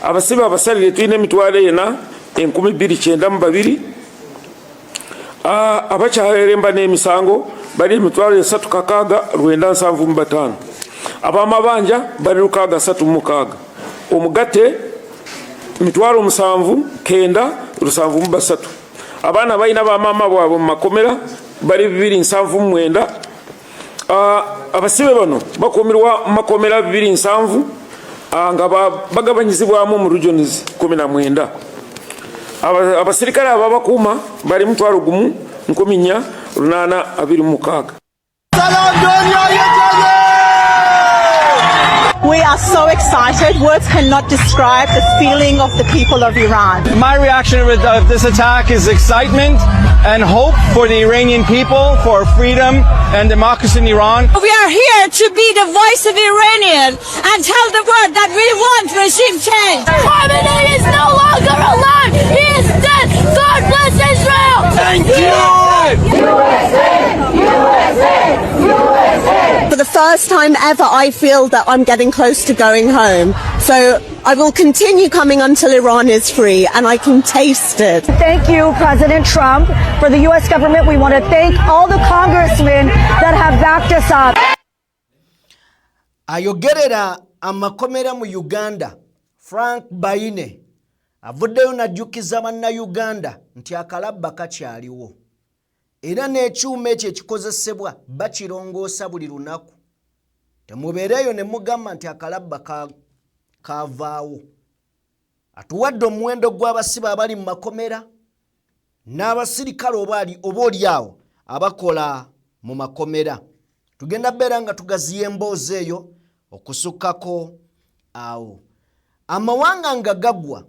abasibe abasalire tulina emitwalo ena 2,992 abakyaleremba n'emisango bali emitwalo 3,975 abamabanja bali 636 omugatte emitwalo 7,973 abaana balina bamama bwabwe mu makomera bali 2,709 abasibe bano bakumirwa mu makomera 2,700 nga bagabanyizibwamu mu regions 19 abasirikale ababakuuma bali 1,426. We are so excited. Words cannot describe the feeling of the people of Iran. My reaction of this attack is excitement and hope for the Iranian people, for freedom and democracy in Iran. We are here to be the voice of Iranian and tell the world that we want regime change. Khamenei is no longer alive. He is dead. God bless Israel. Thank you. USA! USA! USA! For the first time ever, I feel that I'm getting close to going home. So I will continue coming until Iran is free, and I can taste it. Thank you, President Trump. For the U.S. government, we want to thank all the congressmen that have backed us up. Ayogerera amakomera mu Uganda, Frank Baine, avuddeyo n'ajjukiza bannayuganda nti akalabba kakyaliwo. Era n'ekyuma ekyo ekikozesebwa bakirongoosa buli lunaku. Temubeereyo ne mugamba nti akalabba kaavaawo. Atuwadde omuwendo gw'abasibe abali mu makomera n'abasirikale oboolyawo abakola mu makomera. Tugenda beera nga tugaziya emboozi eyo okusukkako awo. Amawanga nga gagwa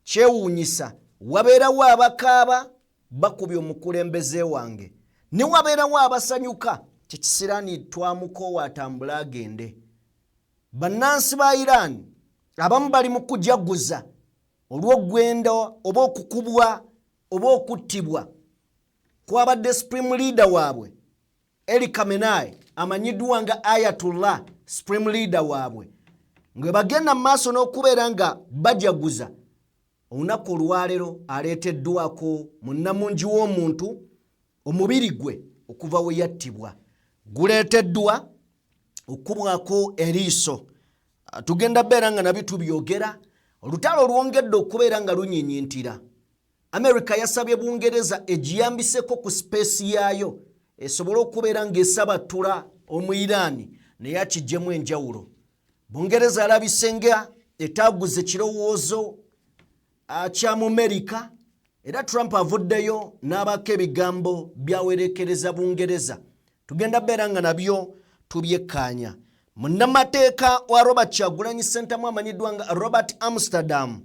kyewuunyisa wabeerawo abakaaba bakubye omukulembeze wange ne wabeerawo abasanyuka tekisiraani twamukoowa atambula agende. Bannansi ba Iran abamu bali mu kujaguza olw'oggwendo oba okukubwa oba okuttibwa kwabadde supreme leader waabwe Eli Khamenei amanyiddwa nga Ayatollah supreme leader waabwe ngwe bagenda mu maaso n'okubeera nga bajaguza. Olunaku olwaleero aleeteddwako munnamungi w'omuntu omubiri gwe okuva we yattibwa guleeteddwa okubwako eriiso. Tugenda beera nga nabyo tubyogera. Olutalo olwongedde okubeera nga lunyinyintira. America yasabye Bungereza egiyambiseko ku space yaayo esobole okubeera ng'esabattula omu Iran naye akiggyemu enjawulo. Bungereza alabise nga etaaguze kirowoozo kya mu America era Trump avuddeyo n'abako ebigambo byawerekereza Bungereza. Tugenda beera nga nabyo tubyekkaanya. Munnamateeka wa Robert Kyagulanyi Ssentamu amanyiddwa nga Robert Amsterdam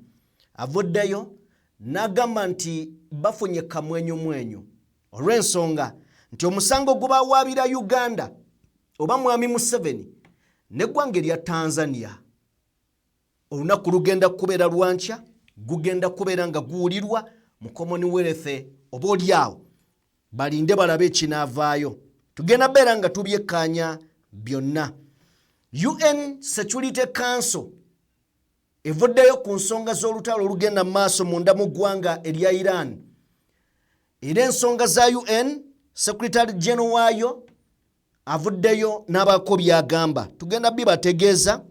avuddeyo n'agamba nti bafunye kamwenyumwenyu olw'ensonga nti omusango gubawaabira Uganda oba Mwami Museveni n'eggwanga erya Tanzania olunaku lugenda kubeera lwankya gugenda kubeera nga guwulirwa mu Commonwealth oboolyawo balinde balabe ekinaavaayo. Tugenda beera nga tubyekkaanya byonna. UN Security Council evuddeyo ku nsonga z'olutalo olugenda mu maaso munda mu ggwanga erya Iran. Era ensonga za UN Secretary General waayo avuddeyo n'abako byagamba. Tugenda bibategeeza.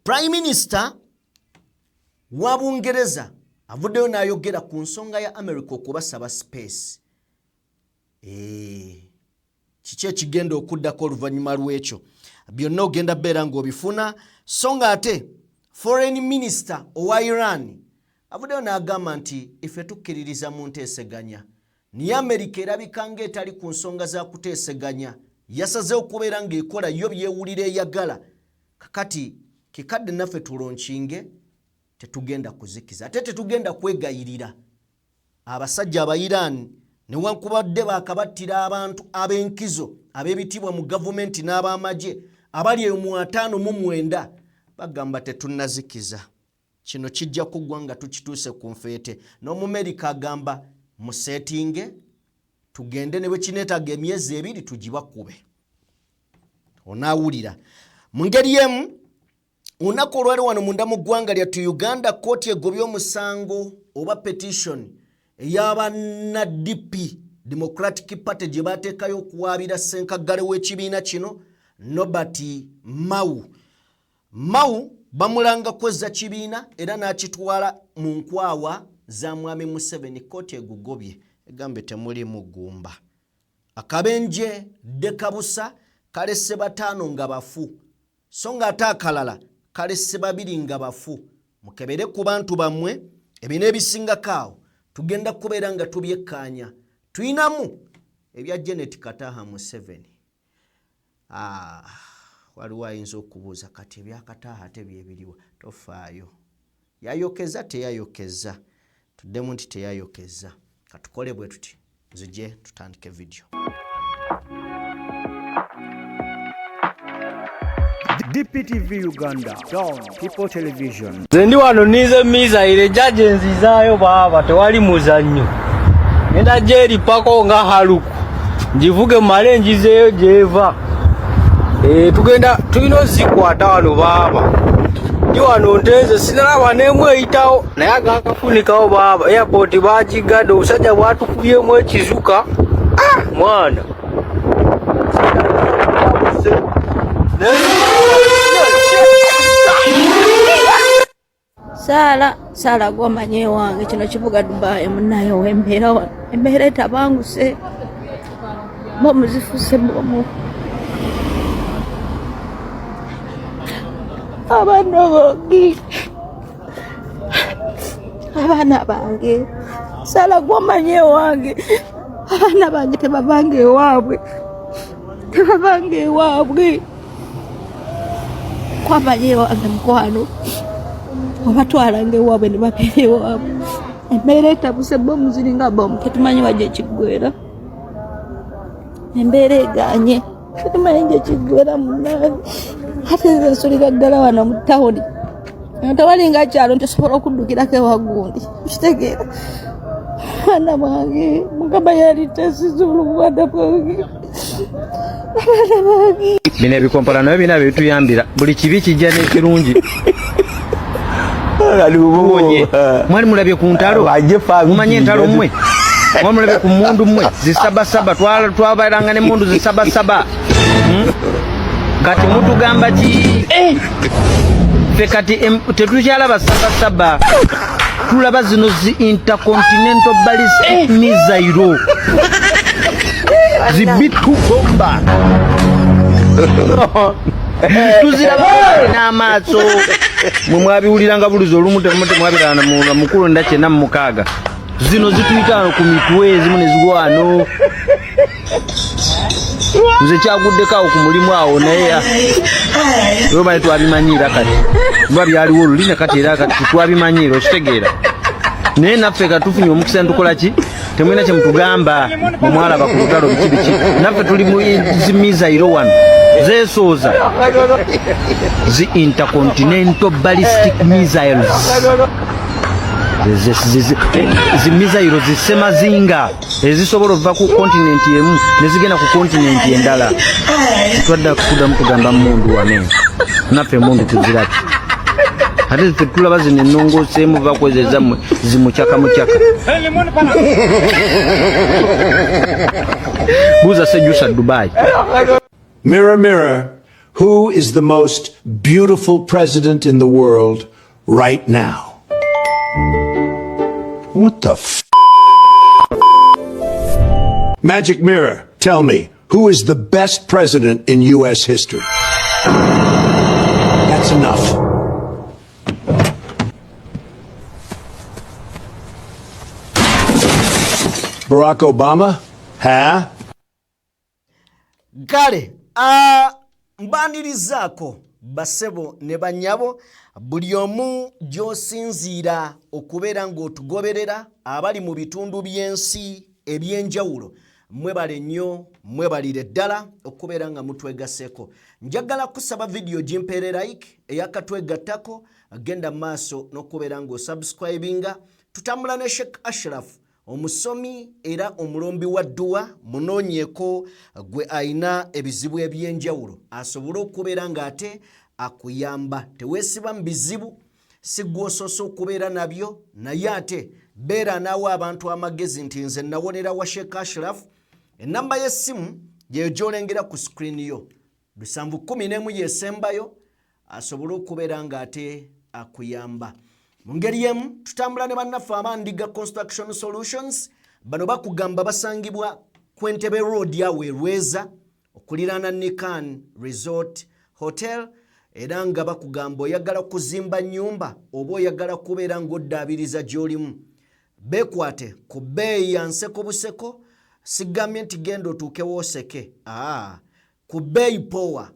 Prime Minister wa Bungereza avuddeyo n'ayogera ku nsonga ya America okubasaba space. Kiki ekigenda okuddako oluvannyuma lw'ekyo byonna ogenda beera ng'obifuna. So nga ate Foreign Minister owa Iran avuddeyo n'agamba nti ife tukkiririza mu nteeseganya naye America erabika ng'etali ku nsonga za kuteeseganya. Yasazeewo okubeera ng'ekola yo byewulira eyagala. Kakati kikadde naffe tulonkinge tetugenda kuzikiza ate tetugenda kwegayirira abasajja aba Iran newankubadde baakabattira abantu ab'enkizo ab'ebitibwa mu gavumenti n'ab'amagye abali mu 59 bagamba tetunnazikiza. Kino kijja kuggwa nga tukituuse ku nfeete. N'Omumerika agamba musetinge tugende ne bwe kineetaaga emyezi 2 tugibakube. Onaawulira. Mu ngeri emu Unaku olwali wano munda mu ggwanga lyattu Uganda kkooti egobye omusango oba petition ey'abanna DP Democratic Party gye baateekayo okuwaabira ssenkaggale w'ekibiina kino Norbert Mao. Mao bamulanga kwezza kibiina era n'akitwala mu nkwawa za mwami Museveni. Kkooti egugobye egambe temuli mugumba. Akabenje dekabusa kalese bataano nga bafu. So nga ate akalala kalese babiri nga bafu. Mukebere ku bantu bammwe ebino ebisingakaawo tugenda kubeera nga tubyekkaanya. Tuyinamu ebya Janet Kataha Museveni. Waliwo ayinza okubuuza kati ebya Kataha ate byebiriwa. Tofaayo. Yayokeza teyayokeza. Tuddemu nti teyayokeza. Katukole bwe tuti. Nzije tutandike video. DPTV Uganda, Dawn People Television. Zendi wano nize mizaire jaje nzizayo baba tewali muzanyo. Nenda jeri pako nga haluku. Njivuge male njizeyo jeva. Tugenda tulino zikwata wano baba. Ndi wano nteze sinalaba nemwe eyitawo naye agakafunikawo baba. Airport bagigadde omusajja bwatukubyemu ekizuka. Mwana. Sala gwamanye wange kino kibuga Dubai munayo wembeera wano. Embeera etabanguse. Bomu zifuse bomu. Abana bange. Sala gwamanye wange. Abana bange tebabange waabwe. Tebabange waabwe. Kwamanye wange mukwano. Obatwala ngewaabwe ne bapeere waabwe. Embeera etabuse bomu ziringa bomu tetumanyi wajja ekiggwera. Embeera eganye tetumanyi gye kiggwera munaye. Ate zesulira ddala wano mu tawuni. Tawalinga kyalo ntosobola okuddukirako ewagundi. Kitegeera. Bana bange Mukama yalitesiza olubwada bwange. Bino ebikompala nayo bina bituyambira. Buli kibi kijja n'ekirungi. Mwali mulabye ku ntalo mumanye entalo mmwe mwali mulabye ku mundu mmwe zisabasaba twabairanga ne mundu zisabasaba kati mutugamba ki fe kati tetukyalaba sabasaba tulaba zino zi intercontinental ballistic missile zibitu bomba tuziraba n'amaaso mwabiwuliranga buluzi olumu temwabirana mu mukulu ndache na mukaaga zino zituyita ku mitwe ezimu ne zigwano nze kyaguddeko ku mulimu awo naye roba twabimanyira kati biba byaliwo olulina kati era kati twabimanyira okitegeera naye naffe katufunye omukisa ntukola ki temwina kye mutugamba mumwalaba ku lutalo biki naffe tuli mu zimizayiro wano zeesooza zi intercontinental ballistic missiles zimizayiro zisemazinga ezisobola okuva ku kontinenti emu nezigenda ku kontinenti endala twadda kuddamu kugamba mundu wane naffe mundu tuziraki ate ffe tulaba zino ennongooseemu bakweza ezammwe zimucyaka mucyaka buuza sejjusa Dubai. Mirror, mirror, who is the most beautiful president in the world right now? What the f***? Magic mirror, tell me, who is the best president in U.S. history? That's enough. Barack Obama? Huh? Kale, mbanirizaako basebo ne banyabo buli omu gy'osinziira okubeera ng'otugoberera abali mu bitundu by'ensi ebyenjawulo mwebale nnyo mwebalire ddala okubeera nga mutwegaseeko. Njagala kusaba video gimpeere like eyakatwegattako agenda maaso n'okubeera ng'osubscribinga. Tutambula ne Sheikh Ashraf omusomi era omulombi wa dduwa munoonyeeko gwe ayina ebizibu ebyenjawulo asobole okubeera ng'ate akuyamba. Teweesiba mu bizibu, si ggwe osoose okubeera nabyo, naye ate beera naawe abantu amagezi nti nze nawonera wa Sheikh Ashraf. Ennamba y'essimu gyeyo gy'olengera ku screen yo. 711 yesembayo asobole okubeera ng'ate akuyamba. Mu ngeri emu tutambula ne bannaffe Amandiga Construction Solutions. Bano bakugamba basangibwa ku Entebbe Road yawe Rweza okuliraana Nikan Resort Hotel, era nga bakugamba oyagala kuzimba nnyumba oba oyagala kubeera ng'oddaabiriza gy'olimu, beekwate ku bbeeyi ya nseko buseko. Sigambye nti genda otuuke wooseke, ku bbeeyi powa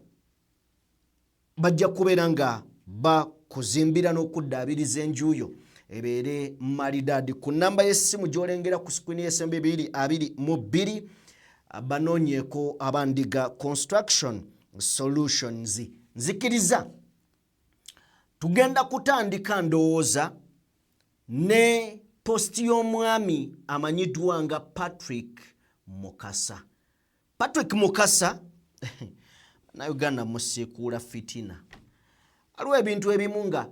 bajja kubeera nga bakuzimbira n'okuddaabiriza enjuuyo ebeere malidaadi. Ku nnamba y'essimu gy'olengera ku screen y'essembe 222 banoonyeeko Amandiga Construction Solutions. Nzikiriza tugenda kutandika ndowooza ne posti y'omwami amanyiddwa nga Patrick Mukasa. Patrick Mukasa na Uganda musiikuula fitina. Aliwo ebintu ebimu nga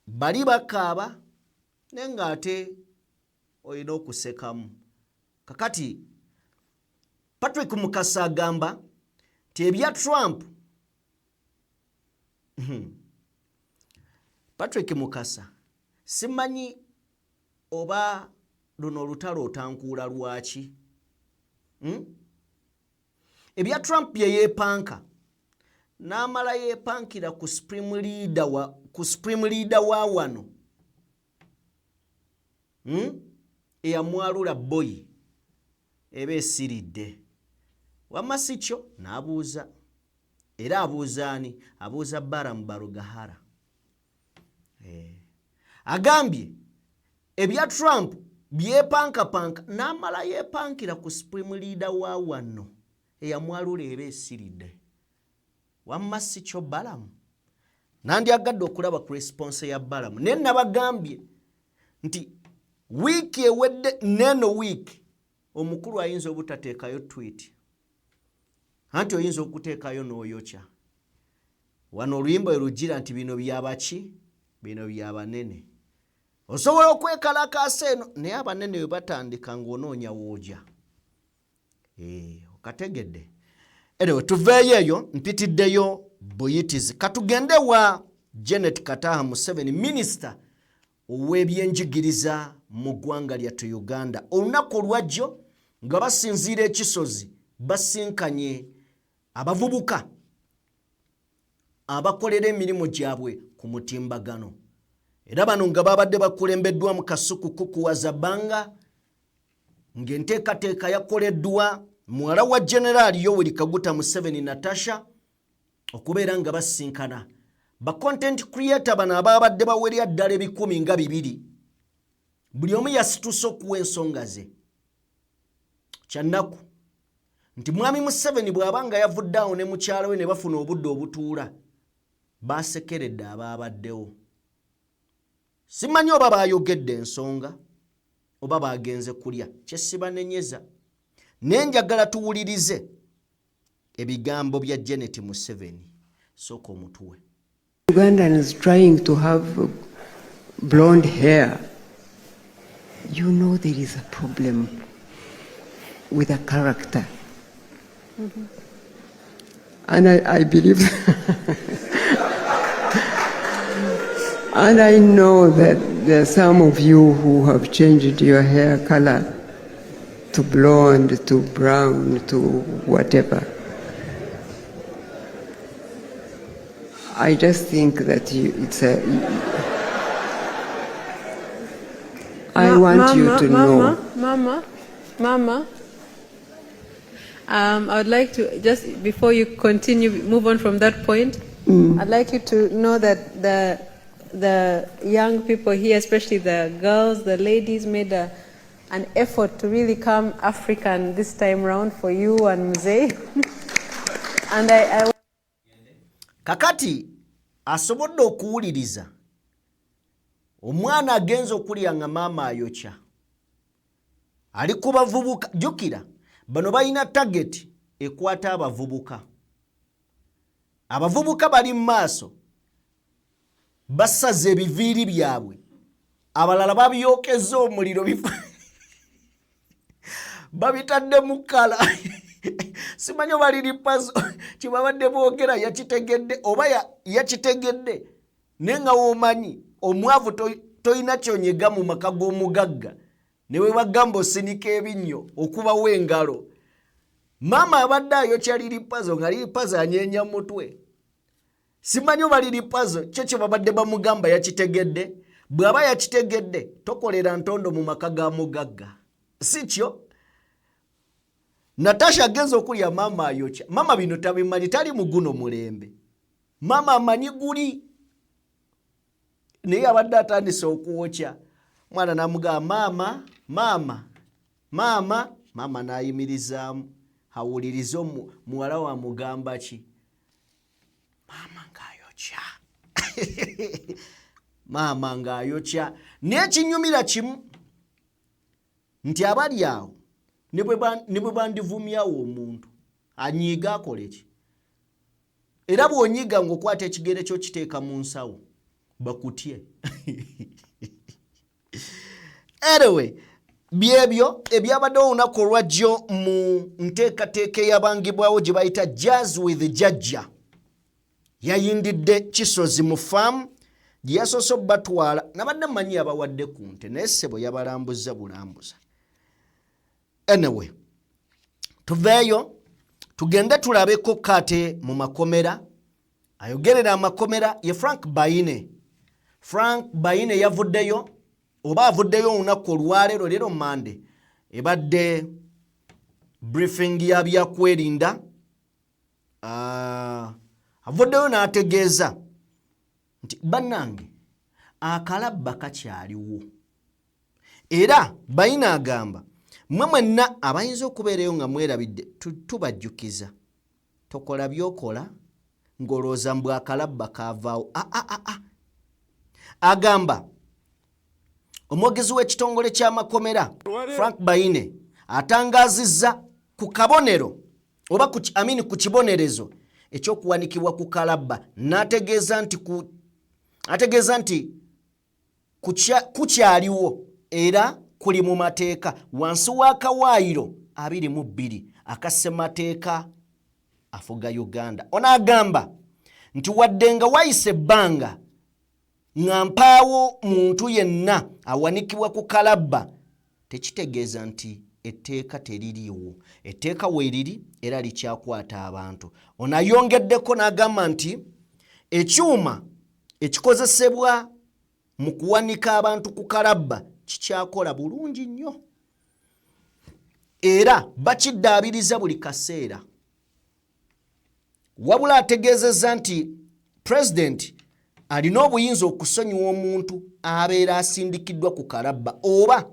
bali bakaaba naye ng'ate olina okusekamu. Kakati Patrick Mukasa agamba nti ebya Trump Patrick Mukasa simanyi oba luno olutalo otankuula lwaki. Ebya Trump bye yeepanka n'amala yeepankira ku supreme leader wa wano eyamwalula boyi eba esiridde. Wamma si kyo n'abuuza, era abuuza ani? Abuuza Baramu Barugahara. Agambye ebya Trump byepankapanka n'amala yeepankira ku supreme leader wa wano eyamwalula eba esiridde. Wamma si kyo Balamu. Nandyagadde okulaba ku response ya Balamu. Naye nabagambye nti wiiki ewedde neno wiiki omukulu ayinza obutateekayo tweet. Anti oyinza okuteekayo n'oyokya. Wano oluyimba erugira nti bino byabaki? Bino byabanene. Osobola okwekalakaasa eno naye abanene we batandika ng'onoonya wooja. Okategedde. Anyway, tuveeyo eyo mpitiddeyo buyitizi. Katugende wa Janet Kataha Museveni, minisita ow'ebyenjigiriza mu ggwanga lyattu Uganda. Olunaku olwajjo nga basinziira ekisozi basinkanye abavubuka abakolera emirimu gyabwe ku mutimbagano. Era bano nga babadde bakulembeddwa mu Kasuku Kukuwaza Banga, ng'enteekateeka yakoleddwa muwala wa General Yoweri Kaguta Museveni Natasha okubeera nga basinkana. Ba content creator bano ababadde bawerya ddala 1,200 buli omu yasituuse okuwa ensonga ze. Kyannaku nti mwami Museveni bw'abanga yavuddeawo ne mukyala we ne bafuna obudde obutuula basekeredde ababaddewo. Simanyi oba bayogedde ensonga oba bagenze kulya, kyesibanenyeza. Nenjagala tuwulirize ebigambo bya Janet Museveni. Sooka omutuwe. Ugandan is trying to have blonde hair. You know there is a problem with a character. And I believe and I know that there are some of you who have changed your hair color to blonde, to brown, to whatever. I just think that I want you to know. Mama. I would like to, just before you continue, move on from that point, I'd like you to know that the young people here, especially the girls, the ladies, made an effort to really come African this time round for you and Mzee. And I Kakati asobodde okuwuliriza omwana agenza okulya nga maama ayokya ali ku bavubuka. Jjukira bano balina target ekwata abavubuka abavubuka bali mu maaso basaze ebiviiri byabwe abalala babyokeza omuliro babitadde mu kkala simanyi oba liri pazo kyebabadde boogera yakitegedde oba yakitegedde naye nga womanyi omwavu toyina kyonyega mu maka g'omugagga ne bwe bagamba osinika ebinnyo okubawo engalo. Maama abadde ayokya liri pazo nga liri pazo anyeenya mutwe. Simanyi oba liri pazo kyo kye babadde bamugamba yakitegedde. Bw'aba yakitegedde tokolera ntondo mu maka ga mugagga. Si kyo? Natasha agenza okulya maama ayokya. Maama bino tabimanyi, tali mu guno mulembe. Maama amanyi guli. Naye abadde atandise okuwokya. Mwana namugamba maama n'ayimirizaamu. Hawuliriza muwala wa mugamba ki? Maama ng'ayokya. Maama ng'ayokya. N'ekinyumira kimu nti abali awo ne bwe bandivumyawo omuntu anyiiga akole ki? Era bw'onyiga ng'okwata ekigere kyo kiteeka mu nsawo bakutye. Anyway, byebyo ebyabadde olunaku olwajjo mu nteekateeka eyabangibwawo gye bayita Jazz with Jajja. Yayindidde Kisozi mu faamu gye yasoose batwala nabadde mmanyi yabawadde ku nte naye ssebo yabalambuza bulambuza. Anyway, tuveeyo tugende tulabeko kate mu makomera. Ayogerera amakomera ye Frank Baine. Frank Baine yavuddeyo oba avuddeyo olunaku olwaleero leero Monday ebadde briefing ya byakwerinda. Avuddeyo n'ategeeza nti bannange akalabba kakyaliwo. Era Baine agamba mmwe mwenna abayinza okubeerayo nga mwerabidde tubajjukiza tokola byokola ng'olowooza mbw akalabba kaavaawo. Agamba omwogezi w'ekitongole ky'amakomera Frank Baine atangaazizza ku kabonero oba ku kibonerezo ekyokuwanikibwa ku kalabba n'ategeeza nti kukyaliwo era kuli mu mateeka wansi w'akawaayiro 22 akassemateeka afuga Uganda. Onaagamba nti wadde nga wayise ebbanga nga mpaawo muntu yenna awanikibwa ku kalabba tekitegeeza nti etteeka teririiwo. Etteeka weeriri era likyakwata abantu. Onayongeddeko n'agamba nti ekyuma ekikozesebwa mu kuwanika abantu ku kalabba kikyakola bulungi nnyo era bakiddaabiriza buli kaseera. Wabula ategeezezza nti President alina obuyinza okusonyiwa omuntu abeera asindikiddwa ku kalabba oba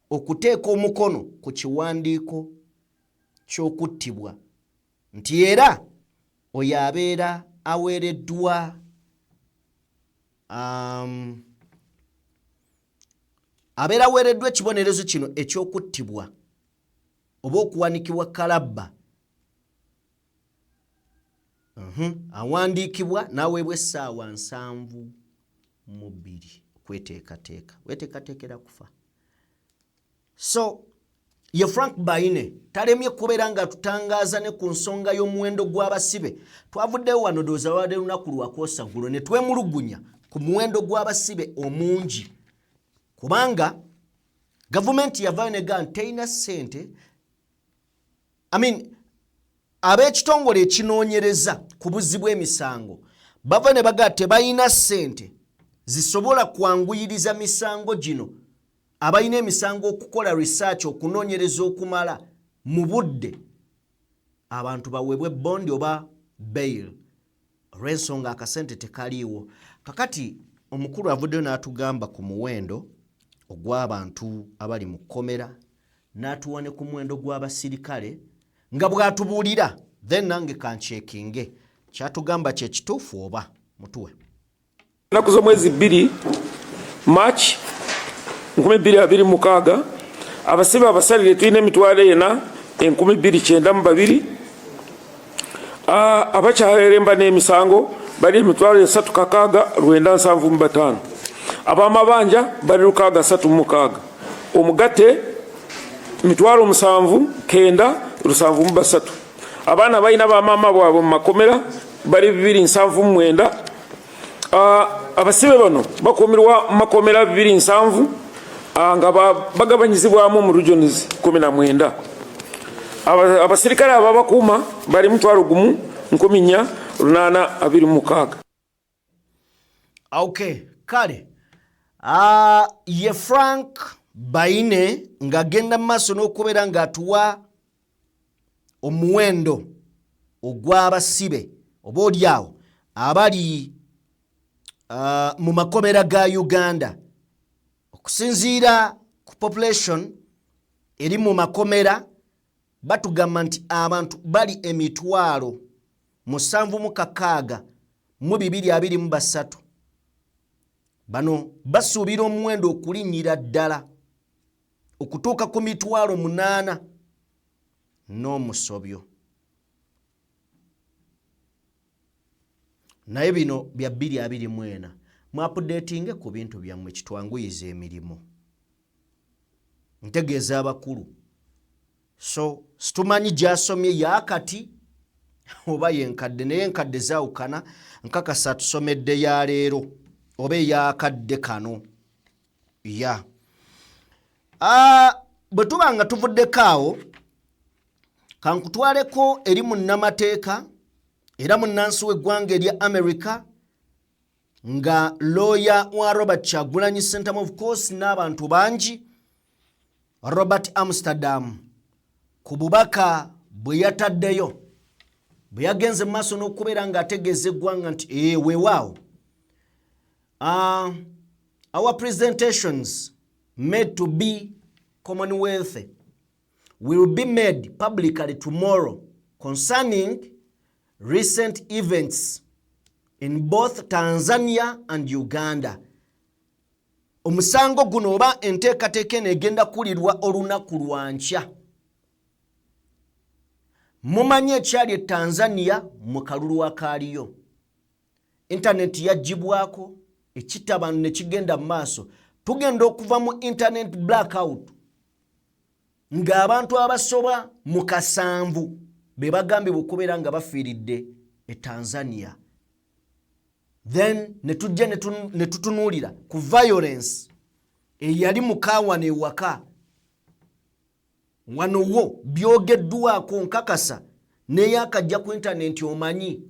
okuteeka omukono ku kiwandiiko ky'okuttibwa nti era oyo abeera aweereddwa ekibonerezo kino eky'okuttibwa oba okuwanikibwa kalabba. Awandiikibwa n'aweebwa essaawa 72 kweteekateeka. Weteekateekera kufa. So ye Frank Baine talemye kubeera nga tutangaaza ne ku nsonga y'omuwendo gw'abasibe. Twavuddeyo wano dooza wadde lunaku lwakoosagulo ne twemulugunya ku muwendo gw'abasibe omungi kubanga gavumenti yavaayo negamba terina ssente. Ab'ekitongole ekinoonyereza ku buzzi bw'emisango bava ne bagamba tebalina ssente zisobola kwanguyiriza misango gino. Abalina emisango okukola research okunoonyereza okumala mu budde abantu baweebwe bondi oba bail olw'ensonga akasente tekaliiwo. Kakati omukulu avuddeyo n'atugamba ku muwendo ogw'abantu abali mu kkomera n'atuwa ne ku muwendo gw'abasirikale nga bw'atubuulira then nange kancekinge kyatugamba kye kituufu oba mutuwe. Ennaku z'omwezi 2 March 2026 abasibe abasalire tulina emitwalo 4,292 Abakyeremba n'emisango bali 3,695. Abamabanja bali 636. Omugate 7,973. Abaana balina bamama bwabwe mu makomera bali 279. Abasibe bano bakumirwa makomera 207 nga bagabanyizibwamu mu regions 19. Abasirikale ababakuma bali 1,826. Okay, kale. Ye Frank Baine ngagenda maso n'okubeera ng'atuwa omuwendo ogw'abasibe oba olyawo abali mu makomera ga Uganda okusinziira ku population eri mu makomera batugamba nti abantu bali 7,723 bano basuubira omuwendo okulinnyira ddala okutuuka ku 8,000 n'omusobyo. Naye bino bya 2024 mu updating ku bintu byammwe kitwanguyiza emirimu ntegeeza abakulu so situmanyi gyasomye yakati oba yenkadde naye enkadde zaawukana nkakasa tusomedde ya leero oba eyakadde kano ya bwe tuba nga tuvuddeko awo kankutwaleko eri munnamateeka era munnansi w'eggwanga erya America nga lawyer wa Robert Kyagulanyi Ssentamu of course n'abantu bangi Robert Amsterdam ku bubaka bwe yataddeyo bwe yagenze mu maaso n'okubeera ng'ategeeza eggwanga nti weewaawo our presentations made to be Commonwealth will be made publicly tomorrow concerning recent events in both Tanzania and Uganda. Omusango guno oba enteekateeka negenda kulirwa olunaku lwa nkya. Mumanyi ekyali Tanzania mu kalulu akaaliyo. Internet yagibwako, ekitabano ne kigenda mu maaso. Tugenda okuva mu internet blackout. Ng'abantu abasoba mu 7 be bagambibwa okubeera nga bafiiridde e Tanzania. Then netujja netutunuulira ku violence eyali mukawana ewaka. Wano wo byogeddwako nkakasa neyakajja ku internet omanyi.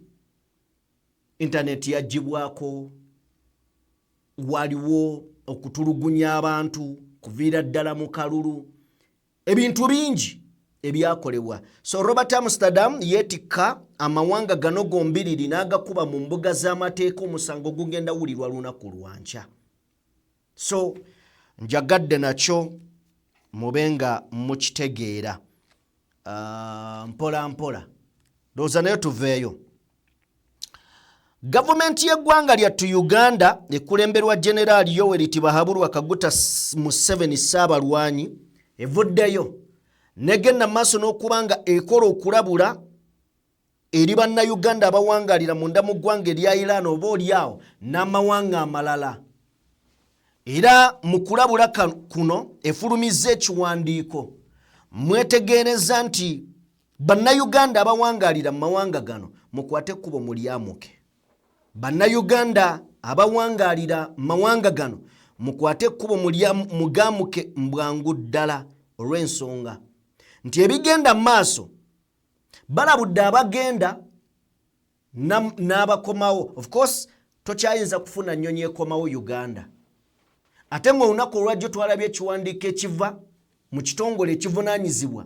Internet yagibwako, waliwo okutulugunya abantu, kuviira ddala mu kalulu. Ebintu bingi ebyakolebwa. So Robert Amsterdam yeetikka amawanga gano gombiriri n'agakuba mu mbuga z'amateeka omusango gugenda wulirwa lunaku lwa nkya. So njagadde nakyo mubenga mukitegeera mpola mpola. Ndowooza nayo tuveeyo. Gavumenti y'eggwanga lyattu Uganda ekulemberwa General Yoweri Tibahabulwa Kaguta Museveni Ssaabalwanyi evuddeyo negenda maaso n'okubanga ekola okulabula eri bannayuganda abawangalira munda mu ggwanga erya Iran oba olyawo n'amawanga amalala. Era mu kulabula kuno efulumizza ekiwandiiko mwetegereza nti bannayuganda abawangalira mu mawanga gano mukwate ekkubo mulyamuke. Bannayuganda abawangalira mu mawanga gano mukwate ekkubo mugamuke mbwangu ddala olw'ensonga nti ebigenda mu maaso balabudde abagenda n'abakomawo. Of course tokyayinza kufuna nnyonyi ekomawo Uganda. Ate ng'olunaku olwajjo twalabye ekiwandiiko ekiva mu kitongole ekivunaanyizibwa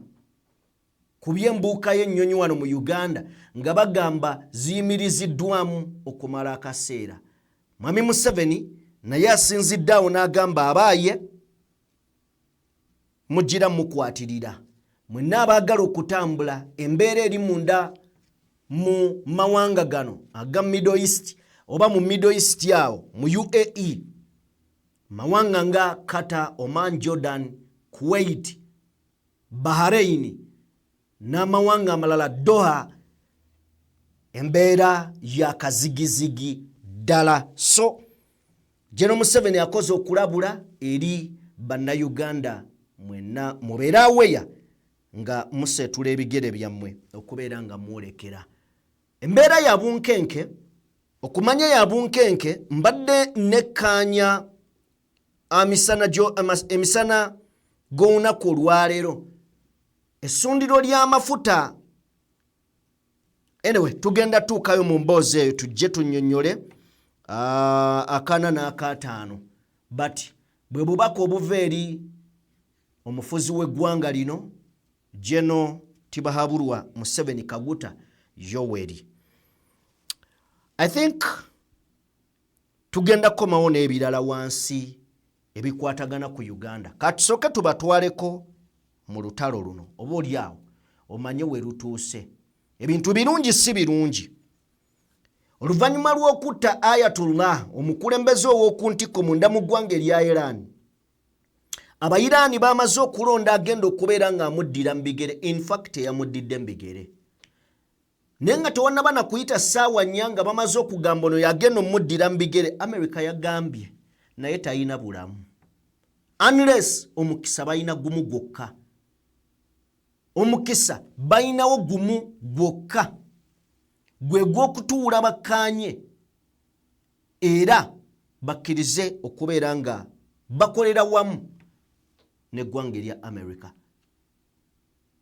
ku by'embuuka y'ennyonyi wano mu Uganda nga bagamba ziyimiriziddwamu okumala akaseera. Mwami Museveni naye asinziddaawo n'agamba abaaye mugira mukwatirira. Mwenna abaagala okutambula embeera eri munda mu mawanga gano aga Middle East oba mu Middle East yawo mu UAE, mawanga nga Qatar, Oman, Jordan, Kuwait, Bahrain n'amawanga amalala Doha, embeera ya kazigizigi ddala. So General Museveni akoze okulabula eri bannayuganda mwenna mubeere aweya nga musetula ebigere byammwe okubeera nga mwolekera embeera ya bunkenke. Okumanya ya bunkenke mbadde nekkaanya emisana g'olunaku olwaleero essundiro ly'amafuta. Anyway, tugenda tuukayo mu mboozi eyo tujje tunnyonnyole akana n'akataano. But bwe bubaka obuva eri omufuzi w'eggwanga lino General Tibahabulwa Museveni Kaguta Yoweri. I think tugenda komawo n'ebirala wansi ebikwatagana ku Uganda. Katusooke tubatwaleko mu lutalo luno oba oliawo omanye we lutuuse. Ebintu birungi si birungi. Oluvannyuma lw'okutta Ayatollah omukulembeze ow'okuntiko munda mu ggwanga erya Iran, Abayiraani bamaze okulonda agenda okubeera nga amuddira mu bigere. In fact yamuddidde mu bigere. Naye nga tewannaba na kuyita ssaawa nnya nga bamaze okugamba ono yagenda omuddira mu bigere. America yagambye naye talina bulamu unless omukisa balina gumu gwokka. Omukisa balinawo gumu gwokka gwe gw'okutuula bakkaanye era bakkirize okubeera nga bakolera wamu n'eggwanga erya America.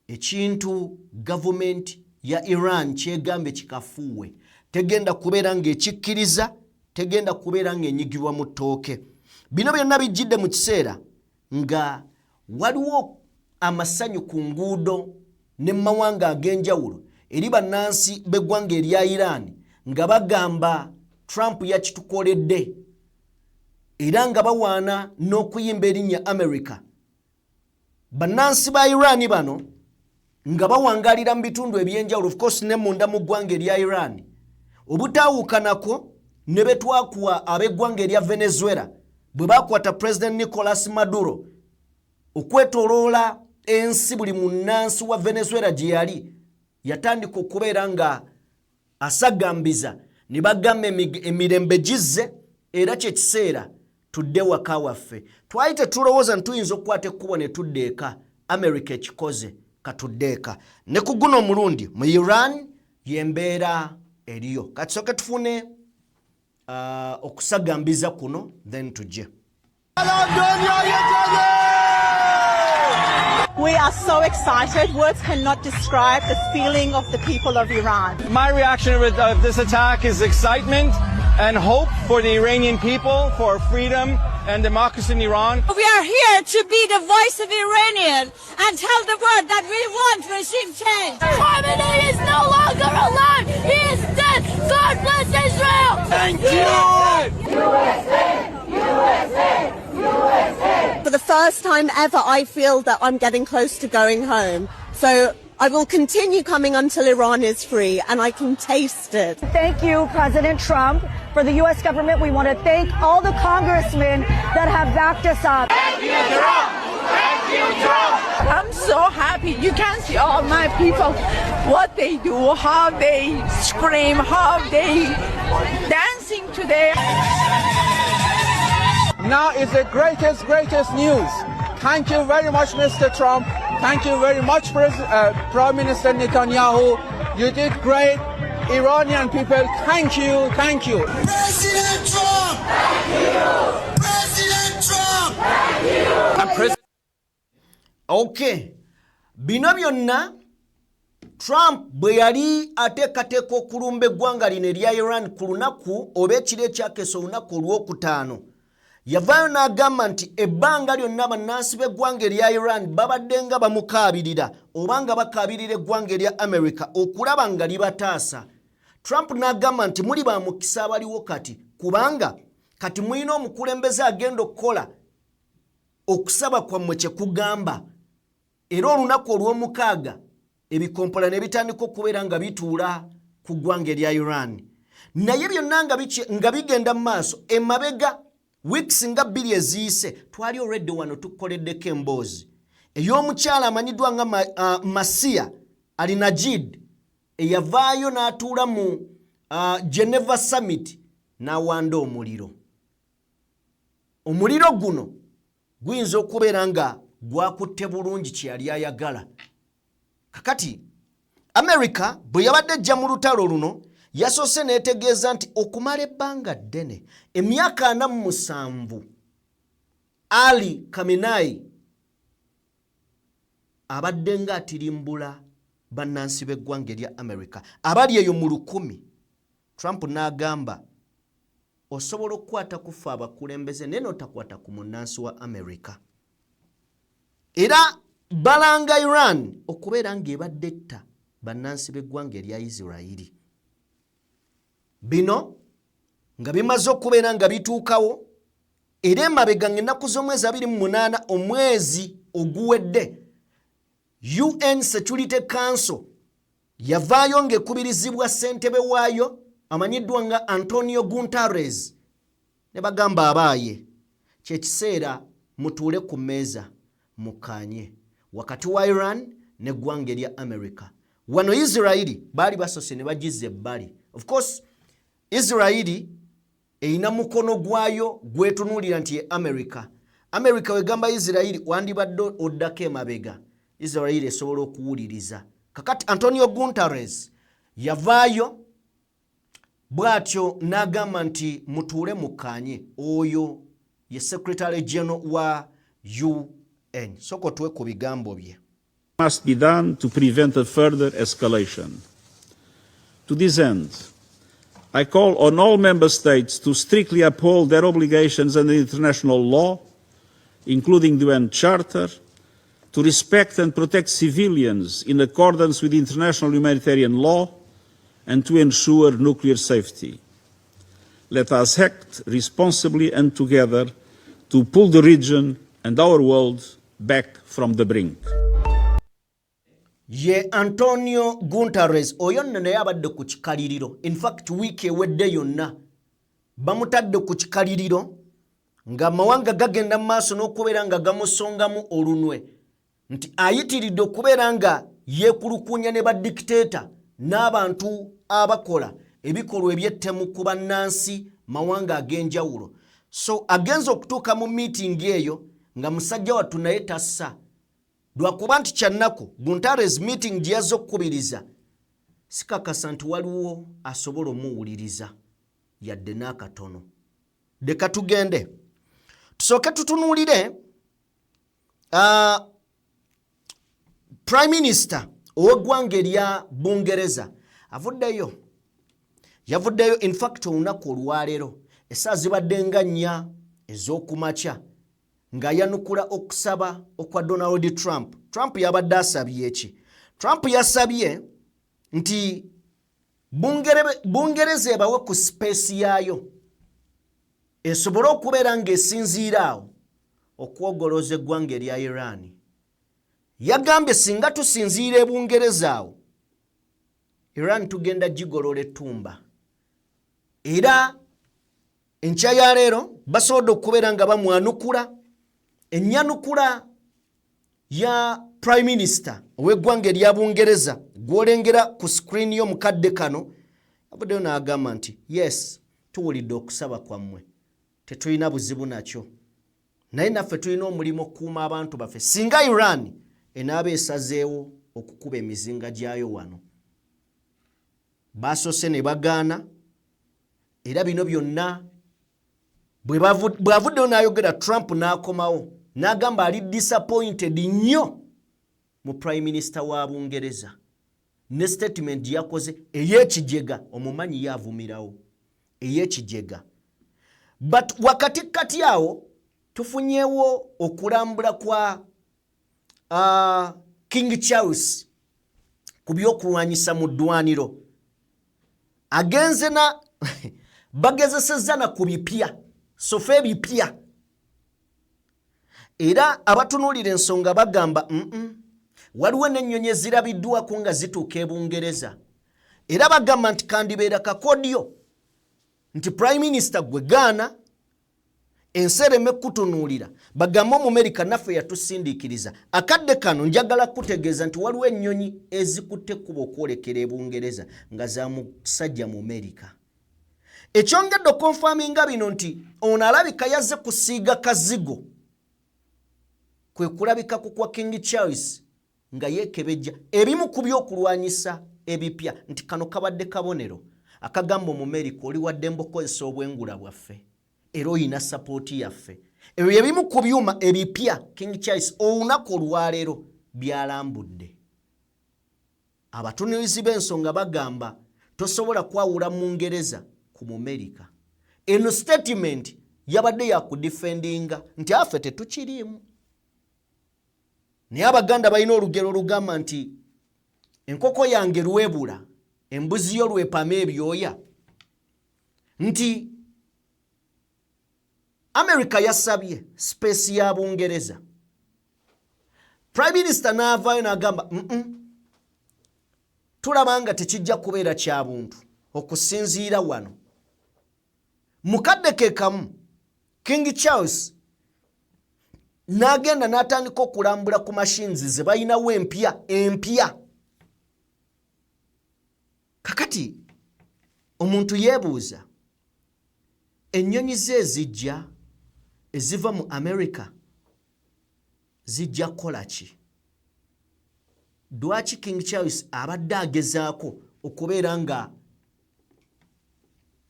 Ekintu gavumenti ya Iran kyegambye kikafuuwe tegenda kubeera ng'ekikkiriza, tegenda kubeera ng'enyigirwa mu ttooke. Bino byonna bijjidde mu kiseera nga waliwo amasanyu ku nguudo ne mawanga ag'enjawulo eri bannansi b'eggwanga erya Iran nga bagamba Trump yakitukoledde era nga bawaana n'okuyimba erinnya America. Bannansi ba Iran bano nga bawangalira mu bitundu ebyenjawulo, of course ne munda mu ggwanga erya Iran, obutaawukanako ne betwakuwa ab'eggwanga erya Venezuela bwe bakwata President Nicolas Maduro okwetoloola ensi buli munnansi wa Venezuela gye yali yatandika okubeera nga asagambiza ne bagamba emirembe gizze era kye kiseera tudde waka waffe. Twali tetulowooza ntuyinza okukwata ekkubo ne tudda eka. America ekikoze katudde eka. Ne ku guno omulundi mu Iran yembeera eriyo. Katusooke tufune okusagambiza kuno then tujje. We are so excited. Words cannot describe the feeling of the people of Iran. My reaction of this attack is excitement and hope for the Iranian people, for freedom and democracy in Iran. We are here to be the voice of Iranian and tell the world that we want regime change. Khamenei is no longer alive. He is dead. God bless Israel. Thank you. USA, USA, USA. For the first time ever, I feel that I'm getting close to going home. So I will continue coming until Iran is free, and I can taste it. Thank you, President Trump. For the U.S. government, we want to thank all the congressmen that have backed us up. Thank you, Trump. Thank you, Trump. I'm so happy. You can see all my people, what they do, how they scream, how they dancing today. Now is the greatest news. Thank you very much, Mr. Trump. Thank you very much, Prime Minister Netanyahu. You did great. Iranian people, thank you, thank you. President Trump! Thank you! President Trump! Thank you! Okay. Bino byonna Trump bwe yali ateekateeka okulumba eggwanga lino erya Iran ku lunaku oba ekiro ekyakeesa olunaku olwokutaano, yavaayo n'agamba nti ebbanga lyonna bannansi b'eggwanga erya Iran babadde nga bamukaabirira oba nga bakaabirira eggwanga erya America okulaba nga libataasa. Trump n'agamba nti muli ba mukisa abaliwo kati, kubanga kati mulina omukulembeze agenda okukola okusaba kwammwe kye kugamba. Era olunaku olw'omukaaga ebikompola ne bitandika okubeera nga bituula ku ggwanga erya Iran. Naye byonna nga bigenda mu maaso, emabega weeks nga 2 eziyise twali already wano tukoleddeko emboozi ey'omukyala amanyiddwa nga Masia Ali Najid eyavaayo n'atuula mu Geneva Summit n'awanda omuliro. Omuliro guno guyinza okubeera nga gwakutte bulungi kye yali ayagala. Kakati America bwe yabadde ejja mu lutalo luno yasoose n'etegeeza nti okumala ebbanga ddene emyaka 47 Ali Khamenei abadde nga atirimbula bannansi b'eggwanga erya America abali eyo mu 1000. Trump n'agamba osobola okukwata kufa abakulembeze naye n'otakwata ku munnansi wa America. Era balanga Iran okubeera ng'ebadde etta bannansi b'eggwanga erya Isirairi. Bino nga bimaze okubeera nga bituukawo era emabega ng'ennaku z'omwezi 28 omwezi oguwedde UN Security Council yavaayo ng'ekubirizibwa ssentebe waayo amanyiddwa nga Antonio Guterres ne bagamba abaaye kye kiseera mutuule ku mmeeza mukanye wakati wa Iran n'eggwanga erya America. Wano Isirairi baali basose ne bagize ebbali. Of course Isirairi eyina mukono gwayo gwetunuulira nti ye America. America wegamba Isirairi wandibadde oddako emabega. Isirairi esobola okuwuliriza. Kakati Antonio Guterres yavaayo bw'atyo n'agamba nti mutuule mukanye. Oyo ye Secretary General wa UN. Soko tuwe ku bigambo bye. Must be done to prevent a further escalation. To this end, I call on all member states to strictly uphold their obligations under international law, including the UN Charter, to respect and protect civilians in accordance with international humanitarian law, and to ensure nuclear safety. Let us act responsibly and together to pull the region and our world back from the brink. Ye Antonio Guterres oyo nno naye abadde ku kikaliriro. In fact wiiki ewedde yonna bamutadde ku kikaliriro nga amawanga gagenda mu maaso n'okubeera nga gamusongamu olunwe nti ayitiridde okubeera nga yeekulukunya ne badikiteeta n'abantu abakola ebikolwa ebyettemu ku bannansi mawanga ag'enjawulo. So agenza okutuuka mu meeting eyo nga musajja wattu naye tassa. Lwakuba nti kyannaku Guterres meeting gye yazze okukubiriza sikakasa nti waliwo asobola omuwuliriza yadde n'akatono. Leka tugende tusooke tutunuulire Prime Minister ow'eggwanga erya Bungereza yavuddeyo in fact olunaku olwaleero essaawa zibadde nga 4 ez'okumakya ng'ayanukula okusaba okwa Donald Trump. Trump yabadde asabye eki? Trump yasabye nti Bungereza ebawe ku space yaayo esobole okubeera ng'esinziira awo okwogoloza eggwanga erya Iran. Yagambye singa tusinziira e Bungereza awo Iran tugenda gigolola ettumba. Era enkya ya leero basobodde okubeera nga bamwanukula. Ennyanukula ya Prime Minister ow'eggwanga erya Bungereza gw'olengera ku screen y'omukadde kano abaddeyo n'agamba nti yes tuwulidde okusaba kwammwe tetulina buzibu nakyo naye naffe tulina omulimu okukuuma abantu baffe singa Iran enaaba esazeewo okukuba emizinga gyayo wano. Baasose ne bagaana era bino byonna bw'avuddeyo n'ayogera Trump n'akomawo n'agamba ali disappointed nnyo mu Prime Minister wa Bungereza ne statement yakoze ey'ekijega omumanyi yavumirawo ey'ekijega. But wakati kati awo tufunyeewo okulambula kwa King Charles ku by'okulwanyisa mu ddwaniro. Agenze na bagezesezza na ku bipya sofa ebipya. Era abatunuulira ensonga bagamba waliwo n'ennyonyi ezirabiddwako nga zituuka e Bungereza. Era bagamba nti kandibeera kakodyo nti Prime Minister gwe gaana ensereme kutunuulira bagamba mu America naffe yatusindikiriza akadde kano njagala kutegeeza nti waliwo ennyonyi ezikutte kuba okwolekera e Bungereza nga za musajja mu America. Ekyongedde okonfaminga bino nti ono alabika yazze kusiiga kazigo kwe kulabika ku kwa King Charles nga yeekebejja ebimu ku by'okulwanyisa ebipya nti kano kabadde kabonero akagamba mu America oli wadde mbokozesa obwengula bwaffe era oyina sapooti yaffe. Ebyo ebimu ku byuma ebipya King Charles olunaku olwaleero byalambudde. Abatunuulizi b'ensonga bagamba tosobola kwawula mu Ngereza ku America. Eno statement yabadde yakudifendinga nti affe tetukiriimu. Naye Abaganda balina olugero olugamba nti enkoko yange lwebula embuzi yo lwepama ebyoya nti America yasabye space ya Bungereza. Prime Minister n'avaayo n'agamba tulabanga tekijja kubeera kya buntu okusinziira wano. Mukadde ke kamu King Charles n'agenda n'atandika okulambula ku machines ze balinawo empya. Kakati omuntu yeebuuza ennyonyi ze ezijja eziva mu America zijja kukola ki? Lwaki King Charles abadde agezaako okubeera nga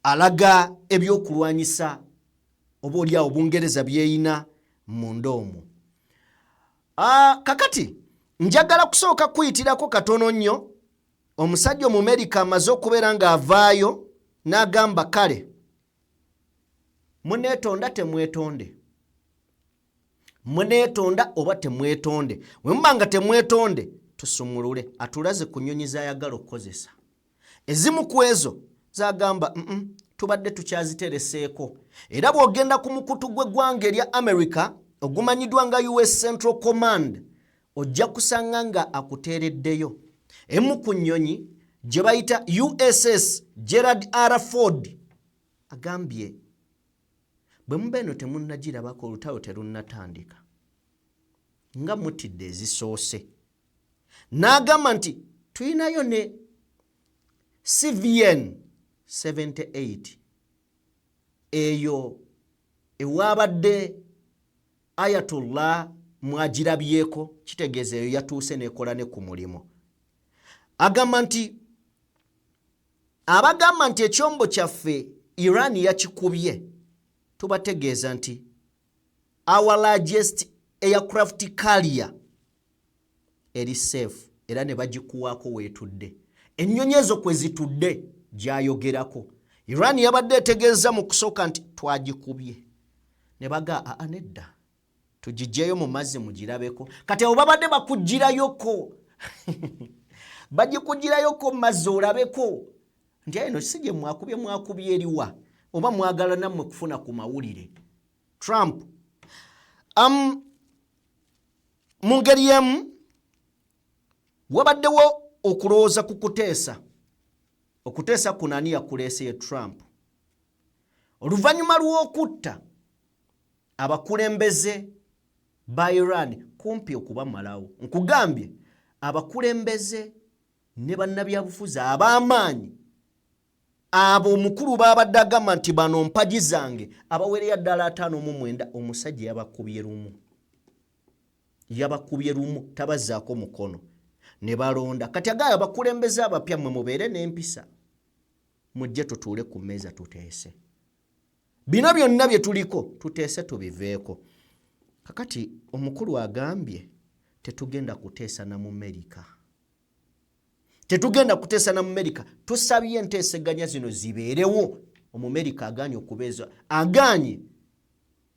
alaga ebyokulwanyisa oba oliawo Bungereza byeyina mu ndoomu? Kakati njagala kusooka kuyitirako katono nnyo omusajja mu America amaze okubeera nga avaayo n'agamba kale muneetonda temwetonde. Muneetonda oba temwetonde. Bwe muba nga temwetonde tusumulule atulaze ku nnyonyi z'ayagala okukozesa. Ezimu ku ezo zagamba tubadde tukyazitereseeko. Era bw'ogenda ku mukutu gw'eggwanga erya America ogumanyiddwa nga US Central Command ojja kusanga nga akuteereddeyo. Emu ku nnyonyi gye bayita USS Gerald R. Ford agambye bwe muba eno temunnagirabako olutalo terunnatandika nga mutidde ezisoose. N'agamba nti tuyinayo ne CVN 78 eyo ewaabadde Ayatollah mwagirabyeko kitegeeza eyo yatuuse n'ekola ne ku mulimu. Agamba nti abagamba nti ekyombo kyaffe Iran yakikubye tubategeeza nti our largest aircraft carrier eri safe era ne bagikuwaako weetudde. Ennyonyi ezo kwe zitudde gyayogerako. Iran yabadde etegeeza mu kusooka nti twagikubye. Ne baga nedda tugiggyeyo mu mazzi mugirabeko. Kati abo babadde bakugirayoko bagikugirayoko mu mazzi olabeko nti eno si gye mwakubye eriwa oba mwagala nammwe kufuna ku mawulire. Trump mu ngeri emu wabaddewo okulowooza ku kuteesa kuno ani yakuleese ye Trump oluvannyuma lw'okutta abakulembeze ba Iran kumpi okubamalawo. Nkugambye abakulembeze ne bannabyabufuzi ab'amaanyi abo omukulu baabadde agamba nti bano mpagi zange abawereya ddala 59 omusajja yabakubye lumu tabazzaako mukono ne balonda. Kati agaya abakulembeze abapya mwe mubeere n'empisa mujje tutuule ku mmeeza tuteese bino byonna bye tuliko tuteese tubiveeko. Kakati omukulu agambye tetugenda kuteesa na mu America. Tetugenda kuteesa na mu America. Tusabye enteeseganya zino zibeerewo. Omumerika aganye okubeeza aganye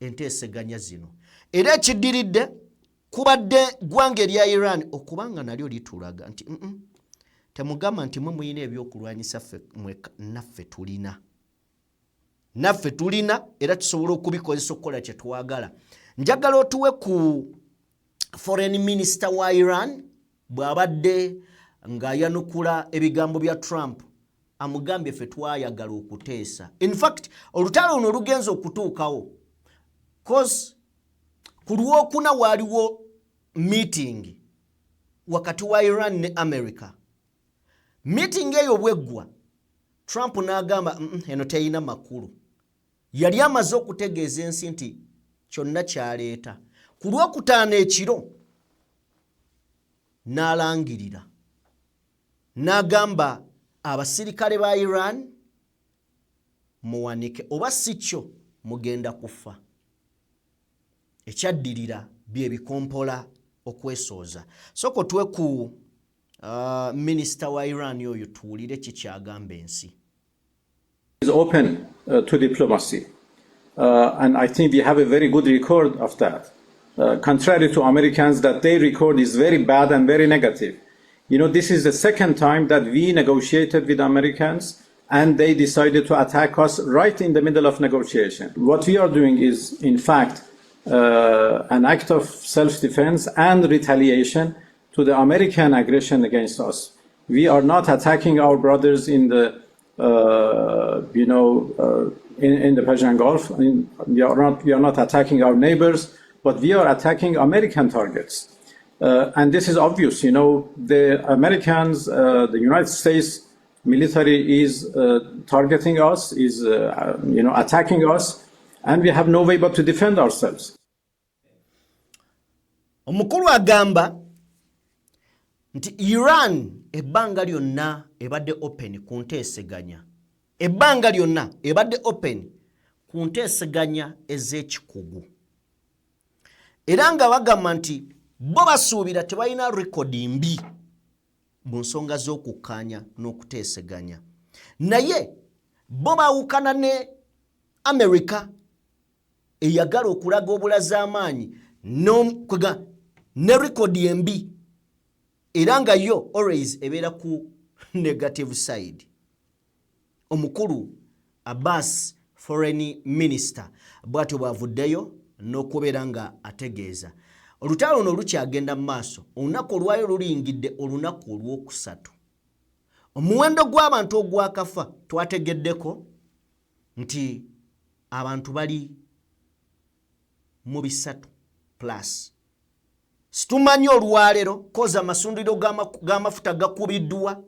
enteeseganya zino. Era ekiddiridde kubadde ggwanga erya Iran okubanga nalyo litulaga nti temugamba nti mwe muyina ebyokulwanyisa naffe tulina era tusobola okubikozesa okukola kye twagala. Njagala otuwe ku foreign minister wa Iran bw'abadde ng'ayanukula ebigambo bya Trump amugambye ffe twayagala okuteesa. In fact olutalo luno lugenza okutuukawo cause ku Lwokuna waliwo meeting wakati wa Iran ne America. Meeting eyo bweggwa Trump n'agamba eno teyina makulu. Yali amaze okutegeeza ensi nti kyonna kyaleeta. Ku Lwokutaano ekiro n'alangirira n'agamba abasirikale ba Iran muwanike oba si kyo mugenda kufa. Ekyaddirira bye bikompola okwesooza. Soko tuwe ku Minister wa Iran yoyo tuwulire kikyagamba ensi. Is open to diplomacy. And I think we have a very good record of that. Contrary to Americans, that their record is very bad and very negative. You know, this is the second time that we negotiated with Americans and they decided to attack us right in the middle of negotiation. What we are doing is, in fact, an act of self-defense and retaliation to the American aggression against us. We are not attacking our brothers in the, in the Persian Gulf. We are not attacking our neighbors, but we are attacking American targets. And this is obvious. You know, the Americans, the United States military is targeting us, is attacking us, and we have no way but to defend ourselves. Omukulu agamba nti Iran ebbanga lyonna ebadde open ku nteeseganya. Ebbanga lyonna ebadde open ku nteeseganya ez'ekikugu. Era nga bagamba nti bo basuubira tebalina rekodi mbi mu nsonga z'okukkaanya n'okuteeseganya. Naye bo bawukana ne America eyagala okulaga obulaza amaanyi ne rekodi embi era nga yo always ebeera ku negative side. Omukulu Abbas foreign minister bwatyo bwavuddeyo n'okubeera nga ategeeza olutalo luno lukyagenda mu maaso. Olunaku olwayo lulingidde olunaku olwokusatu. Omuwendo gw'abantu ogwakafa twategeddeko nti abantu bali mu 3+. Situmanyi olwaleero koza amasundiro g'amafuta gakubiddwa.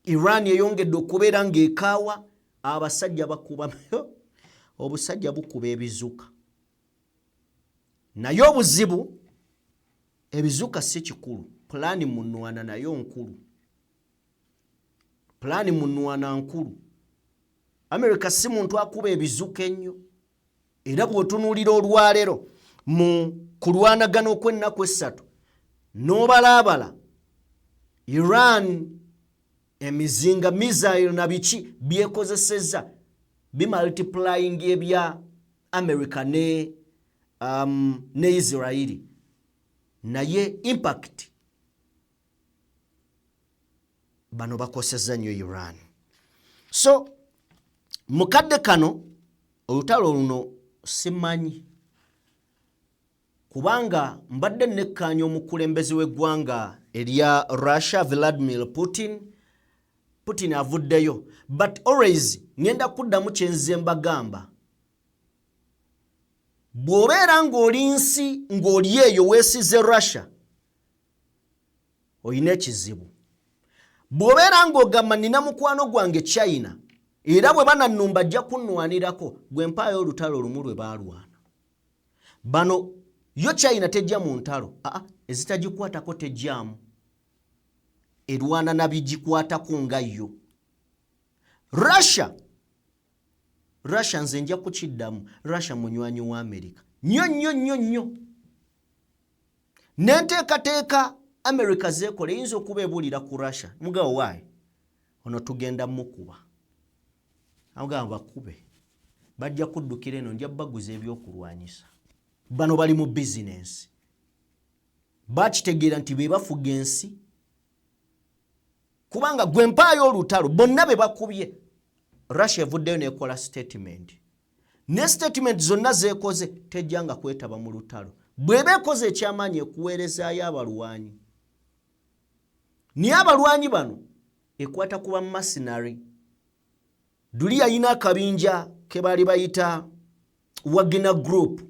Iran eyongedde okubeera ng'ekaawa. Abasajja bakuba obusajja bukuba ebizuka. Naye obuzibu ebizuka si kikulu. Pulaani munwana nayo nkulu. Pulaani munwana nkulu. America si muntu akuba ebizuka ennyo. Era bw'otunuulira olwaleero mu kulwanagana okw'ennaku 3 n'obalaabala Iran emizinga missile na biki byekozesezza bimultiplying ebya America ne Israeli. Naye impact bano bakosezza nnyo Iran. So mukadde kano olutalo luno simanyi kubanga mbadde nekkaanya omukulembeze w'eggwanga erya Russia Vladimir Putin avuddeyo, but always ngenda kuddamu kyenze mbagamba. Bw'obeera ng'oli nsi ng'oli eyo weesize Russia oyina ekizibu. Bw'obeera ng'ogamba nina mukwano gwange China era bwe banannumba ajja kunnwanirako gwe mpaayo olutalo lumu lwe baalwana. Bano yo China tejja mu ntalo, ezitagikwatako tejjaamu. Erwana nabigikwatako nga yo. Russia nze nja kukiddamu. Russia munywanyi wa America. Nnyo. Nenteekateeka America zeekole eyinza okuba ebuulira ku Russia. Mugawo waayi ono tugenda mukuba. Agamba bakube. Bajja kuddukira eno nja baguza ebyokulwanyisa. Bano bali mu business. Bakitegeera nti be bafuga ensi. Kubanga gwe mpaayo olutalo bonna be bakubye. Russia evuddeyo n'ekola statement. Ne statement zonna zeekoze tejjanga kwetaba mu lutalo. Bw'eba ekoze ekyamaanyi ekuweerezaayo abalwanyi. Naye abalwanyi bano ekwata kuba mercenary. Duli yalina akabinja ke baali bayita Wagner Group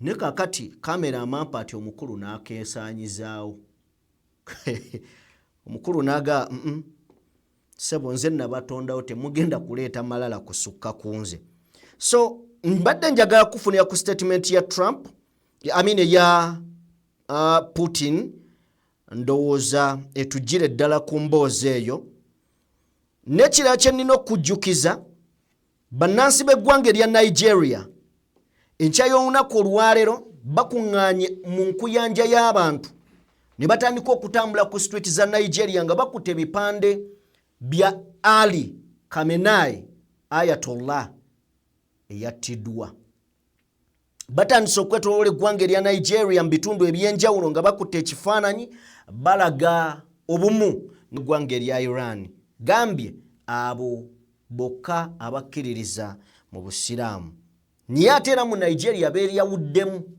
ne kakati kamera amampa ati omukulu n'akeesaanyizaawo omukulu n'aga sebo nze nabatondawo temugenda kuleeta malala kusukka ku nze. So mbadde njagala kufunira ku statement ya Trump ya Putin ndowooza etujjire ddala ku mboozi eyo. N'ekirala kye nnina okujjukiza bannansi b'eggwanga erya Nigeria enkya y'olunaku olwaleero bakuŋŋaanye mu nkuyanja y'abantu ne batandika okutambula ku street za Nigeria nga bakutte ebipande bya Ali Khamenei Ayatollah eyattiddwa. Batandise okwetooloola eggwanga erya Nigeria mu bitundu eby'enjawulo nga bakutte ekifaananyi balaga obumu n'eggwanga erya Iran. Gambye abo bokka abakkiririza mu Busiraamu. Naye ate era mu Nigeria beeryawuddemu.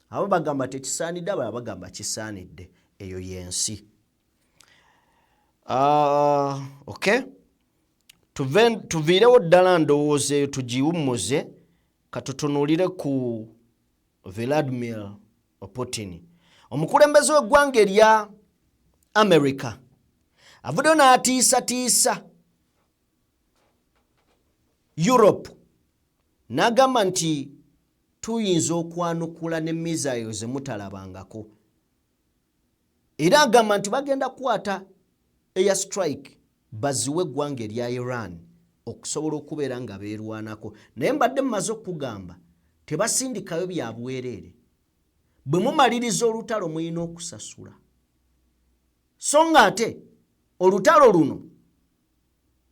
Abo bagamba tekisaanidde, abalala bagamba kisaanidde. Eyo y'ensi. Okay. Tuviirewo ddala ndowooza eyo tugiwummuze katutunuulire ku Vladimir Putin. Omukulembeze w'eggwanga erya America avuddeyo n'atiisatiisa Europe n'agamba nti tuyinza okwanukula ne misailo ze mutalabangako. Era agamba nti bagenda kukwata air strike baziwe eggwanga erya Iran okusobola okubeera nga beerwanako. Naye mbadde mmaze okugamba tebasindikayo bya bwereere. Bwe mumaliriza olutalo muyina okusasula. So nga ate olutalo luno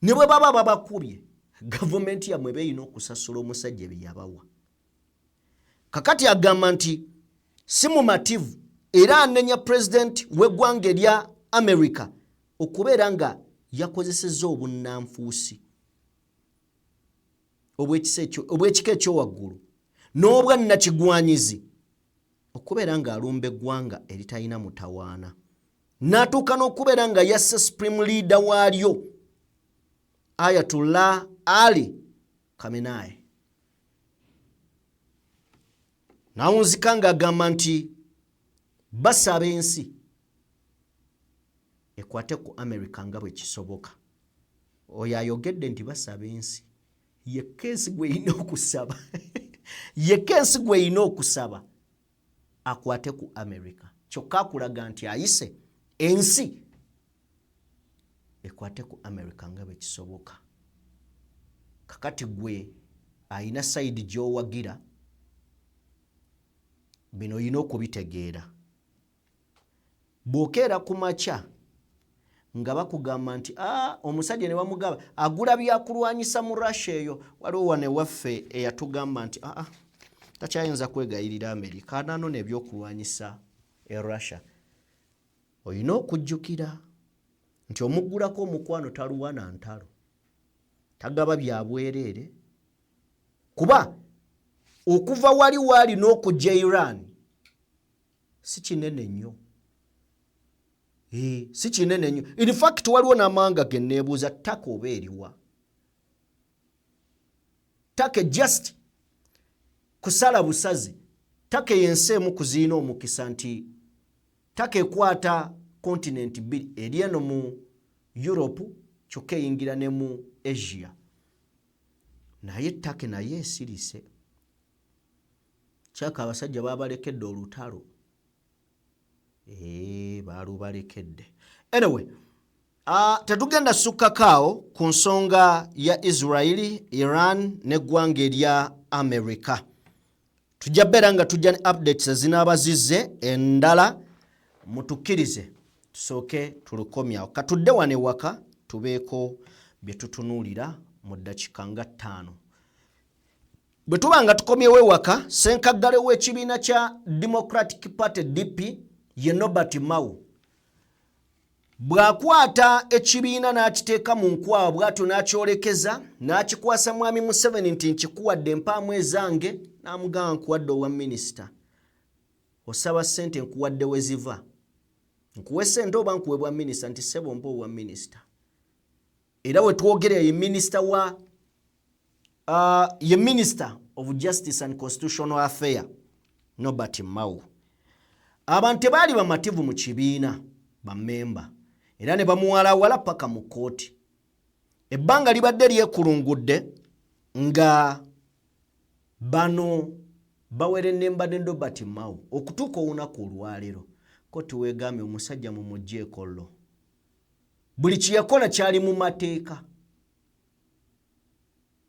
ne bwe baba babakubye gavumenti yammwe beeyina okusasula omusajja bye yabawa. Kakati agamba nti si mumativu era anenya pulezidenti w'eggwanga erya America okubeera nga yakozesezza obunnanfuusi obw'ekika ekyowaggulu n'obwa nnakigwanyizi okubeera nga alumba eggwanga eritalina mutawaana. N'atuuka n'okubeera nga yasse supreme leader waalyo Ayatollah Ali Khamenei. Nawunzika ng'agamba nti basaba ensi ekwate ku America nga bwe kisoboka. Oyo ayogedde nti basaba ensi yekka ensi gw'erina okusaba yekka ensi gw'erina okusaba akwate ku America. Kyokka akulaga nti ayise ensi ekwate ku America nga bwe kisoboka. Kakati gwe ayina sayidi gy'owagira bino oyina okubitegeera. Bw'okeera ku makya nga bakugamba nti omusajja ne bamugamba agula byakulwanyisa mu Russia eyo. Waliwo wane waffe eyatugamba nti takyayinza kwegayirira America ananona ebyokulwanyisa e Russia. Oyina okujjukira nti omuggulako omukwano taluwa na ntalo, tagaba bya bwereere. Kuba okuva wali waali n'okujja Iran si kinene nnyo. Si kinene nnyo. In fact waliwo n'amawanga ge neebuuza ttaka oba eriwa. Ttaka just kusala busazi. Ttaka y'ensi emu kuziina omukisa nti ttaka ekwata kontinenti bbiri, eri eno mu Europe kyokka eyingira ne mu Asia. Naye ttaka naye esirise. Kyaka abasajja babalekedde olutalo. Balubalekedde. Anyway, tetugenda sukkakaawo ku nsonga ya Israeli, Iran n'eggwanga erya America. Tujja beera nga tujja ne updates ezinaaba zizze endala mutukkirize tusooke tulukomyawo. Katudde wano ewaka tubeeko bye tutunuulira mu ddakiika nga 5. Bwe tuba nga tukomyewo ewaka, ssenkaggale w'ekibiina kya Democratic Party DP ye Norbert Mao bw'akwata ekibiina n'akiteeka mu nkwawa bw'atyo n'akyolekeza n'akikwasa mwami Museveni nti nkikuwadde empaamu ezange, n'amugamba nkuwadde owa minisita. Osaba ssente nkuwadde we ziva. Nkuwe ssente oba nkuwe bwa minisita, nti ssebo mpa owa minisita. Era we twogera ye minisita of Justice and Constitutional Affairs, Norbert Mao. Abantu bali bamativu mu kibiina bamemba era ne bamuwalawala paka mu kooti. Ebbanga libadde lyekulungudde nga bano bawere nemba ne Norbert Mao okutuuka olunaku olwaleero kooti weegambye omusajja mu mugjeeko lo. Buli kiyakola kyali mu mateeka.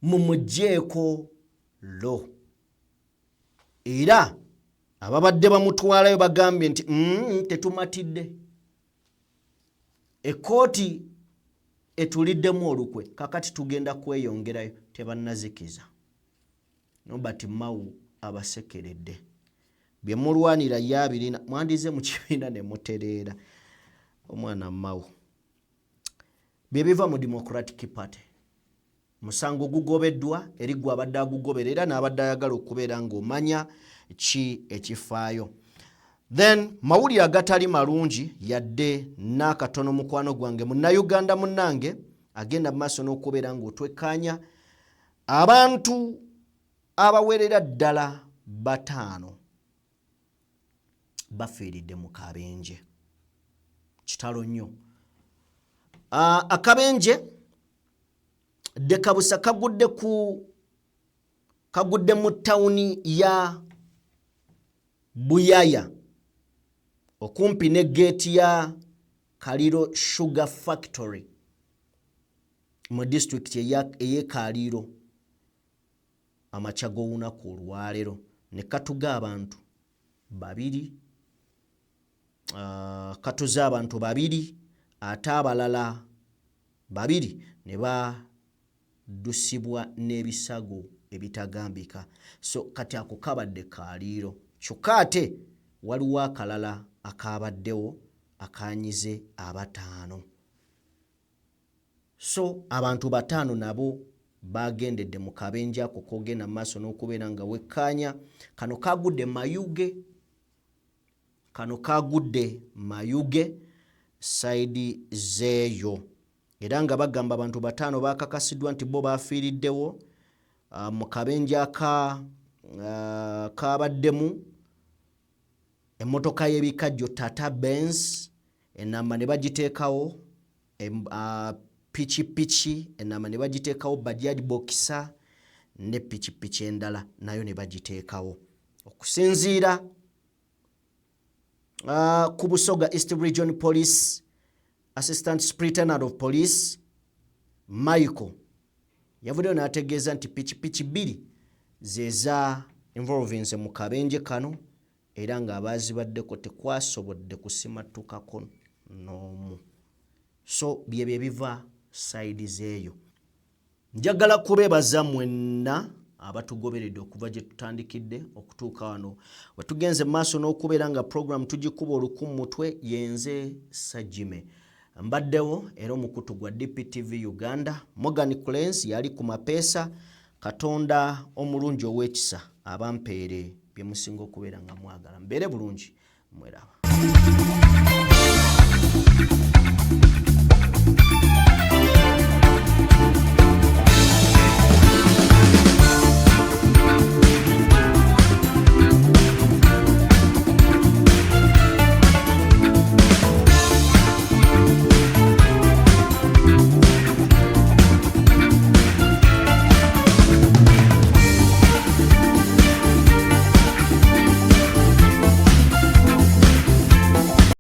Mu mugjeeko lo. Era ababadde bamutwalayo bagambye nti tetumatidde. Ekooti etuliddemu olukwe kakati tugenda kweyongerayo tebannazikiza. Norbert Mao abasekeredde. Bye mulwanira yabirina mwandize mu kibiina ne mutereera. Omwana Mao. Bye biva mu Democratic Party. Musango gugobeddwa eri gwe abadde agugoberera n'abadde ayagala okubeera ng'omanya ki ekifaayo. Then mawulire agatali malungi yadde n'akatono mukwano gwange Munnayuganda munnange agenda mu maaso n'okubeera ng'otwekkaanya abantu abawerera ddala 5 bafiiridde mu kabenje. Kitalo nnyo. Akabenje dekabusa kagudde mu tawuni ya Buyaya okumpi ne gate ya Kaliro Sugar Factory mu district eye Kaliro amachago olunaku olwaleero ne katuga abantu 2 katuza abantu 2 ate abalala 2 ne badusibwa n'ebisago ebitagambika. So kati ako kabadde Kaliro kyokka ate waliwo akalala akabaddewo akanyize 5. So abantu 5 nabo bagendedde mu kabenje ako kogenda maaso n'okubeera nga wekkaanya. Kano kagudde Mayuge side zeeyo era nga bagamba abantu 5 bakakasiddwa nti bo bafiiriddewo mu kabenje kabaddemu emmotoka y'ebikajjo Tata Benz enamba ne bagiteekawo pichi enamba ne bagiteekawo Bajaj Boxer ne pichi endala nayo ne bagiteekawo. Okusinziira ku Busoga East Region Police Assistant Superintendent of Police Michael yavuddeyo n'ategeeza nti pichi 2 zeza involvence mu kabenje kano era nga abazibaddeko tekwasobodde kusimatukako n'omu. So bye biva side zeeyo. Njagala kubeebaza mwenna abatugoberedde okuva gye tutandikidde okutuuka wano wetugenze maaso n'okubeera nga program tugikuba olukumu mutwe yenze Sajime. Mbaddewo era omukutu gwa DPTV Uganda. Morgan Collins yali ku mapeesa. Katonda omulungi ow'ekisa abampeere bye musinga okubeera nga mwagala. Mbeere bulungi mweraba.